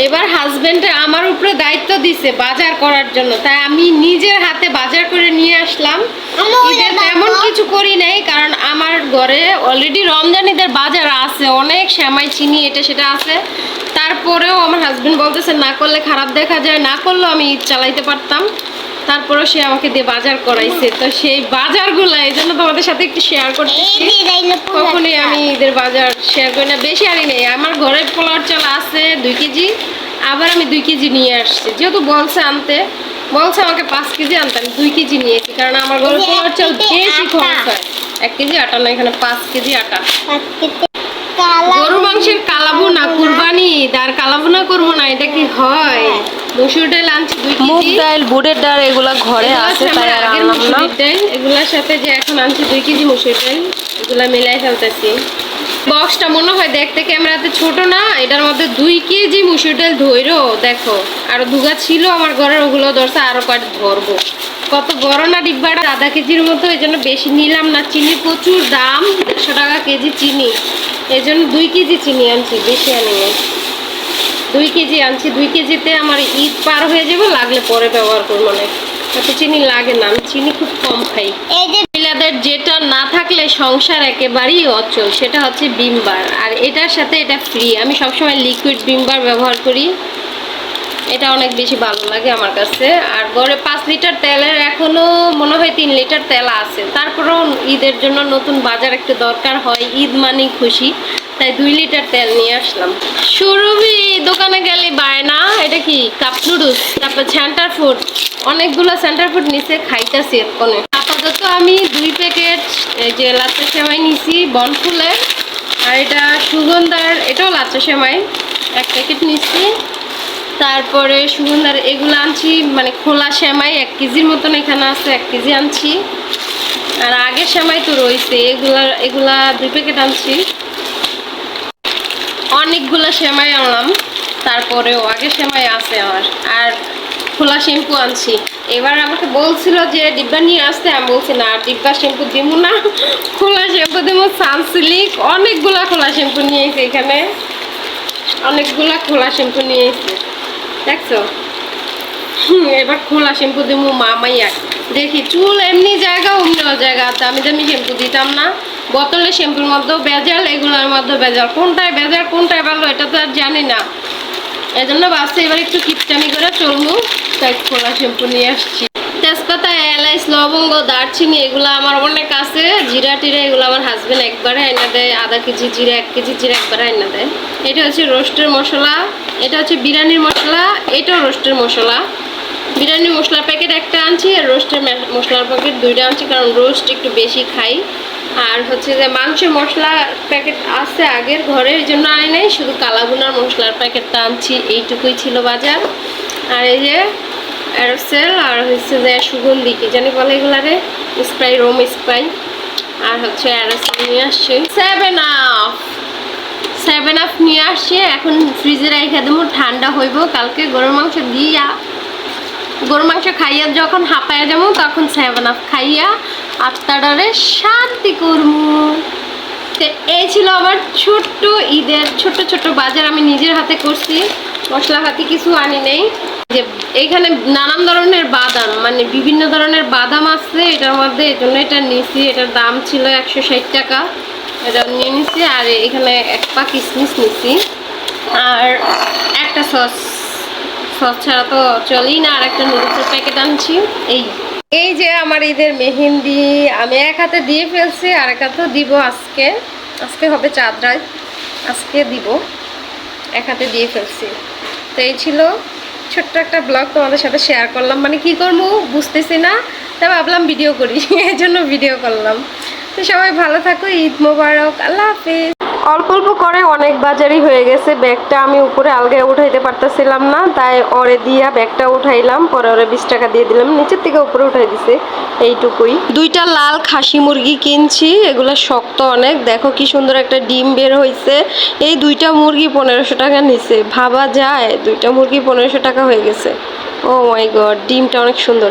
এবার হাজবেন্ডে আমার উপরে দায়িত্ব দিছে বাজার করার জন্য, তাই আমি নিজের হাতে বাজার করে নিয়ে আসলাম। ঈদের তেমন কিছু করি নাই, কারণ আমার ঘরে অলরেডি রমজান ঈদের বাজার আছে, অনেক সেমাই চিনি এটা সেটা আছে। তারপরেও আমার হাজবেন্ড বলতেছে না করলে খারাপ দেখা যায়, না করলেও আমি ঈদ চালাইতে পারতাম। তারপরেও সে আমাকে দিয়ে বাজার করাইছে, তো সেই বাজারগুলো এই জন্য তোমাদের সাথে একটু শেয়ার করতেছি। কখনোই আমি ঈদের বাজার শেয়ার করি না, বেশি আনি নেই। আমার ঘরে পোলার চাল আছে 2 কেজি, আবার আমি 2 কেজি নিয়ে আসছি, যেহেতু বলছে আনতে, বলছে আমাকে 5 কেজি আনতে, আমি 2 কেজি নিয়েছি, কারণ আমার ঘরে পোলার চাল বেশি খরচ হয়। 1 কেজি আটা না, এখানে 5 কেজি আটা। গরু মাংসের কালাভুনা কুরবানি, আর কালাভুনা করবো না, এটা কি হয়? মসুর ডাল আনছি 2 কেজি, মুগ ডাল, বুটের ডাল এগুলা ঘরে আছে, তাই আর আনলাম না। ডাল এগুলার সাথে যে এখন আনছি 2 কেজি মসুর ডাল, এগুলা মিলাই ফেলতেছি। বক্সটা মনে হয় দেখতে ক্যামেরাতে ছোট না, এটার মধ্যে 2 কেজি মসুর ডাল ধরো দেখো। আর দুগা ছিল আমার ঘরের, ওগুলো ধরছে, আরো কয়েক ধরবো। কত বড় না ডিব্বাটা, আধা কেজির মতো, এই জন্য বেশি নিলাম না। চিনি প্রচুর দাম, 150 টাকা কেজি চিনি, এই জন্য 2 কেজি চিনি আনছি, বেশি আনি না। 2 কেজি আনছি, 2 কেজিতে আমার ঈদ পার হয়ে যাবে, লাগলে পরে ব্যবহার করবো। মানে এত চিনি লাগে না, আমি চিনি খুব কম খাই। মহিলাদের যেটা না থাকলে সংসার একেবারেই অচল, সেটা হচ্ছে ভিম বার, আর এটার সাথে এটা ফ্রি। আমি সবসময় লিকুইড ভিম বার ব্যবহার করি, এটা অনেক বেশি ভালো লাগে আমার কাছে। আর গড়ে 5 লিটার তেলের এখনো মনে হয় 3 লিটার তেল আছে। তারপরেও ঈদের জন্য নতুন বাজার একটু দরকার হয়, ঈদ মানেই খুশি, তাই 2 লিটার তেল নিয়ে আসলাম। সুরভি দোকানে গেলে বায়না, এটা কি কাপ নুডলস, তারপর সেন্টার ফুড, অনেকগুলো সেন্টার ফুড নিচে খাইতেছি এক্ষণে। আপাতত আমি 2 প্যাকেট এই যে লাচ্চা সেমাই নিছি বনফুলের, আর এটা সুগন্ধার, এটাও লাচ্চা সেমাই 1 প্যাকেট নিছি। তারপরে সুগন্ধার এগুলো আনছি, মানে খোলা সেমাই 1 কেজির মতন এখানে আছে, 1 কেজি আনছি। আর আগের সেমাই তো রয়েছে, এগুলা 2 প্যাকেট আনছি। অনেকগুলো সেমাই আনলাম, তারপরেও আগের সেমাই আছে আমার। আর খোলা শ্যাম্পু আনছি। এবার আমাকে বলছিল যে ডিব্বা নিয়ে আসতে, আমি বলছি না, ডিব্বা শ্যাম্পু দিব না, খোলা শ্যাম্পু দেবো, সানসিল্ক। অনেকগুলা খোলা শ্যাম্পু নিয়ে এসে, এখানে অনেকগুলা খোলা শ্যাম্পু নিয়ে এসে, দেখছো। এবার খোলা শ্যাম্পু দেবো মামাইয়া, দেখি চুল এমনি জায়গা অন্য জায়গা, দামি দামি শ্যাম্পু দিতাম না। বোতলের শ্যাম্পুর মধ্যেও বেজাল, এগুলোর মধ্যেও বেজাল, কোনটায় বেজাল কোনটায় ভালো এটা তো আর জানি না। এই জন্য ভাবছি এবার একটু কিপটামি করে চলবো, তাই খোলা শ্যাম্পু নিয়ে আসছি। তেজপাতা, এলাচ, লবঙ্গ, দারচিনি এগুলো আমার অনেক আছে। জিরা টিরা এগুলো আমার হাজবেন্ড একবারে আইনা দেয়, আধা কেজি জিরা, 1 কেজি জিরা একবারে আইনা দেয়। এটা হচ্ছে রোস্টের মশলা, এটা হচ্ছে বিরিয়ানির মশলা, এটাও রোস্টের মশলা। বিরিয়ানি মশলার প্যাকেট 1টা আনছি, আর রোস্টের মশলার প্যাকেট 2টা আনছি, কারণ রোস্ট একটু বেশি খাই। আর হচ্ছে যে মাংসের মশলা প্যাকেট আছে আগের ঘরে, এই জন্য আনি নাই, শুধু কালাভুনার মশলার প্যাকেটটা আনছি, এইটুকুই ছিল বাজার। আর এই যে অ্যারোসেল, আর হচ্ছে যে সুগন্ধি কি জানি বলে এগুলারে, স্প্রাই, রোম স্প্রাই, আর হচ্ছে অ্যারোসেল নিয়ে আসছি। 7 আপ নিয়ে আসছি, এখন ফ্রিজে রেখে দেবো, ঠান্ডা হইব। কালকে গরুর মাংস দিয়া, গরুর মাংস খাইয়া যখন হাঁপাইয়া যাবো, তখন 7 আপ খাইয়া আত্মাটারে শান্তি করবো। তো এই ছিল আমার ছোট্ট ঈদের ছোট ছোট বাজার, আমি নিজের হাতে করছি, মশলাপাতি কিছু আনি নেই। যে এইখানে নানান ধরনের বাদাম, মানে বিভিন্ন ধরনের বাদাম আছে এটার মধ্যে, এই জন্য এটা নিয়েছি। এটার দাম ছিল 160 টাকা, এটা নিয়ে নিছি। আর এখানে 1 পা কিশমিশ নিছি, আর একটা সস ছাড়া তো চলেই না, আর একটা নুডলসের প্যাকেট আনছি। এই যে আমার ঈদের মেহেন্দি আমি 1 হাতে দিয়ে ফেলছি, আর 1 হাতে দিব আজকে হবে চাঁদ রাত, আজকে দিব, 1 হাতে দিয়ে ফেলছি। তো এই ছিল ছোট্ট একটা ব্লগ তোমাদের সাথে শেয়ার করলাম, মানে কি করবো বুঝতেছি না, তাই ভাবলাম ভিডিও করি, এই জন্য ভিডিও করলাম। তো সবাই ভালো থাকো, ঈদ মোবারক, আল্লাহ হাফিজ। অল্প অল্প করে অনেক বাজারই হয়ে গেছে। ব্যাগটা আমি উপরে আলগায় উঠাইতে পারতেছিলাম না, তাই ওরে দিয়া ব্যাগটা উঠাইলাম, পরে ওরে 20 টাকা দিয়ে দিলাম, নিচের থেকে উপরে উঠাই দিছে, এইটুকুই। 2টা লাল খাসি মুরগি কিনছি, এগুলো শক্ত অনেক, দেখো কি সুন্দর একটা ডিম বের হয়েছে। এই 2টা মুরগি 1500 টাকা নিছে, ভাবা যায় 2টা মুরগি 1500 টাকা হয়ে গেছে। ও মাই গড, ডিমটা অনেক সুন্দর।